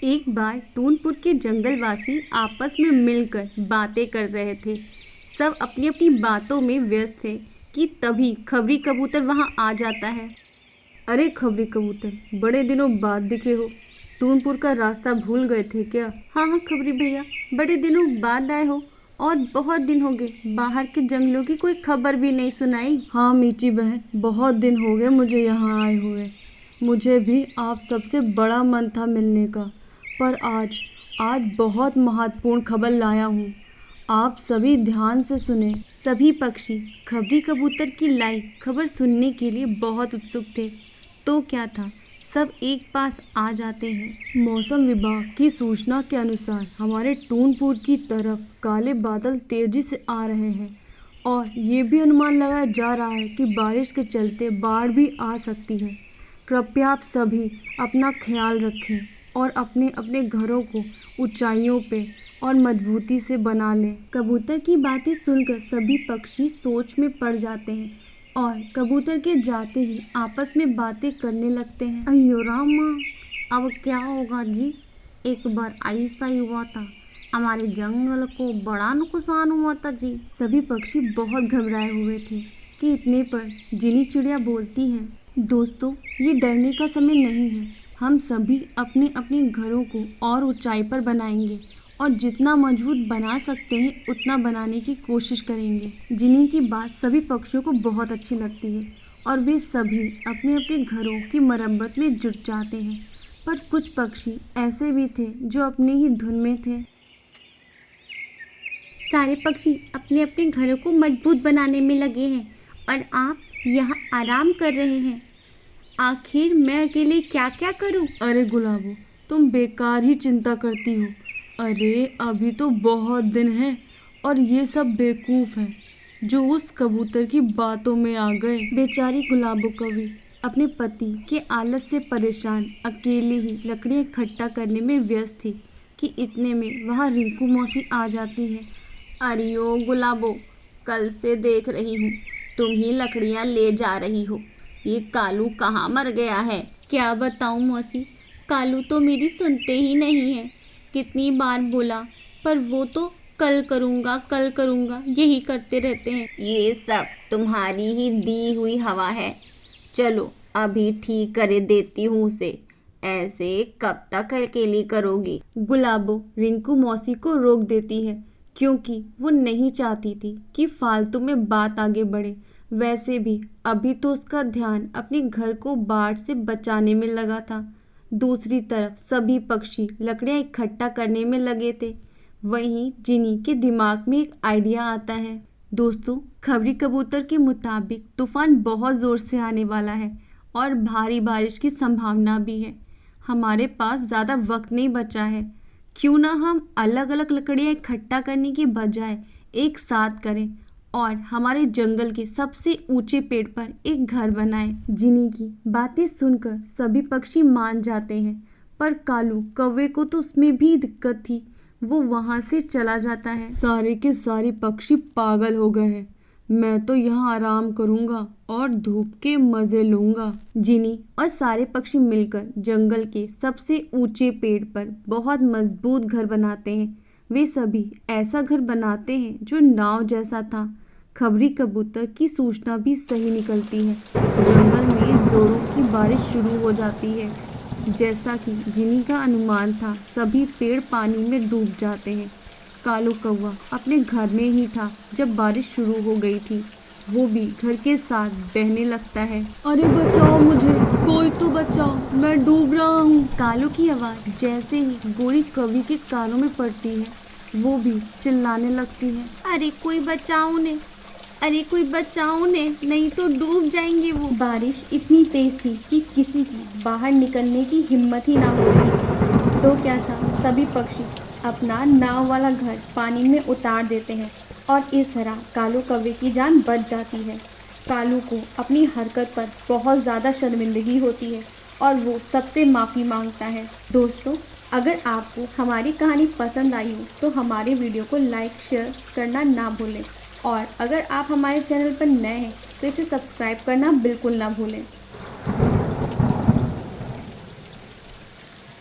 एक बार टूनपुर के जंगलवासी आपस में मिलकर बातें कर रहे थे। सब अपनी अपनी बातों में व्यस्त थे कि तभी खबरी कबूतर वहां आ जाता है। अरे खबरी कबूतर, बड़े दिनों बाद दिखे हो। टूनपुर का रास्ता भूल गए थे क्या? हाँ खबरी भैया, बड़े दिनों बाद आए हो और बहुत दिन हो गए, बाहर के जंगलों की कोई खबर भी नहीं सुनाई। हाँ मीठी बहन, बहुत दिन हो गए मुझे यहाँ आए हुए। मुझे भी आप सबसे बड़ा मन था मिलने का, पर आज बहुत महत्वपूर्ण खबर लाया हूँ। आप सभी ध्यान से सुने। सभी पक्षी खबरी कबूतर की लाई खबर सुनने के लिए बहुत उत्सुक थे। तो क्या था, सब एक पास आ जाते हैं। मौसम विभाग की सूचना के अनुसार हमारे टूनपुर की तरफ काले बादल तेजी से आ रहे हैं और ये भी अनुमान लगाया जा रहा है कि बारिश के चलते बाढ़ भी आ सकती है। कृपया आप सभी अपना ख्याल रखें और अपने अपने घरों को ऊंचाइयों पे और मजबूती से बना लें। कबूतर की बातें सुनकर सभी पक्षी सोच में पड़ जाते हैं और कबूतर के जाते ही आपस में बातें करने लगते हैं। अयो रामा, अब क्या होगा जी? एक बार ऐसा ही हुआ था, हमारे जंगल को बड़ा नुकसान हुआ था जी। सभी पक्षी बहुत घबराए हुए थे कि इतने पर जिनी चिड़िया बोलती है, दोस्तों ये डरने का समय नहीं है। हम सभी अपने अपने घरों को और ऊंचाई पर बनाएंगे और जितना मजबूत बना सकते हैं उतना बनाने की कोशिश करेंगे। जिनी की बात सभी पक्षियों को बहुत अच्छी लगती है और वे सभी अपने अपने घरों की मरम्मत में जुट जाते हैं। पर कुछ पक्षी ऐसे भी थे जो अपनी ही धुन में थे। सारे पक्षी अपने अपने घरों को मजबूत बनाने में लगे हैं और आप यहाँ आराम कर रहे हैं। आखिर मैं अकेले क्या क्या करूँ? अरे गुलाबो, तुम बेकार ही चिंता करती हो। अरे अभी तो बहुत दिन हैं और ये सब बेवकूफ़ हैं जो उस कबूतर की बातों में आ गए। बेचारी गुलाबो कवि अपने पति के आलस से परेशान अकेले ही लकड़ियाँ इकट्ठा करने में व्यस्त थी कि इतने में वहाँ रिंकू मौसी आ जाती है। अरे ओ गुलाबो, कल से देख रही हूँ तुम ही लकड़ियाँ ले जा रही हो। ये कालू कहाँ मर गया है? क्या बताऊँ मौसी, कालू तो मेरी सुनते ही नहीं है। कितनी बार बोला पर वो तो कल करूँगा यही करते रहते हैं। ये सब तुम्हारी ही दी हुई हवा है। चलो अभी ठीक करे देती हूँ उसे। ऐसे कब तक अकेली करोगी? गुलाबो रिंकू मौसी को रोक देती है क्योंकि वो नहीं चाहती थी कि फालतू में बात आगे बढ़े। वैसे भी अभी तो उसका ध्यान अपने घर को बाढ़ से बचाने में लगा था। दूसरी तरफ सभी पक्षी लकड़ियाँ इकट्ठा करने में लगे थे। वहीं जिनी के दिमाग में एक आइडिया आता है। दोस्तों, खबरी कबूतर के मुताबिक तूफान बहुत ज़ोर से आने वाला है और भारी बारिश की संभावना भी है। हमारे पास ज़्यादा वक्त नहीं बचा है। क्यों ना हम अलग अलग लकड़ियाँ इकट्ठा करने के बजाय एक साथ करें और हमारे जंगल के सबसे ऊंचे पेड़ पर एक घर बनाएं। जिनी की बातें सुनकर सभी पक्षी मान जाते हैं, पर कालू कौवे को तो उसमें भी दिक्कत थी। वो वहां से चला जाता है। सारे के सारे पक्षी पागल हो गए हैं। मैं तो यहाँ आराम करूँगा और धूप के मज़े लूँगा। जिनी और सारे पक्षी मिलकर जंगल के सबसे ऊंचे पेड़ पर बहुत मजबूत घर बनाते हैं। वे सभी ऐसा घर बनाते हैं जो नाव जैसा था। खबरी कबूतर की सूचना भी सही निकलती है। जंगल में जोरों की बारिश शुरू हो जाती है। जैसा कि जिनी का अनुमान था, सभी पेड़ पानी में डूब जाते हैं। कालू कौवा अपने घर में ही था जब बारिश शुरू हो गई थी। वो भी घर के साथ बहने लगता है। अरे बचाओ मुझे, कोई तो बचाओ, मैं डूब रहा हूँ। कालू की आवाज़ जैसे ही गोरी कवि के कानों में पड़ती है, वो भी चिल्लाने लगती है, अरे कोई बचाओ ने, नहीं तो डूब जाएंगे वो। बारिश इतनी तेज थी कि किसी की बाहर निकलने की हिम्मत ही ना हो रही थी। तो क्या था, सभी पक्षी अपना नाव वाला घर पानी में उतार देते हैं और इस तरह कालू कौवे की जान बच जाती है। कालू को अपनी हरकत पर बहुत ज़्यादा शर्मिंदगी होती है और वो सबसे माफ़ी मांगता है। दोस्तों, अगर आपको हमारी कहानी पसंद आई हो तो हमारे वीडियो को लाइक शेयर करना ना भूलें और अगर आप हमारे चैनल पर नए हैं तो इसे सब्सक्राइब करना बिल्कुल ना भूलें।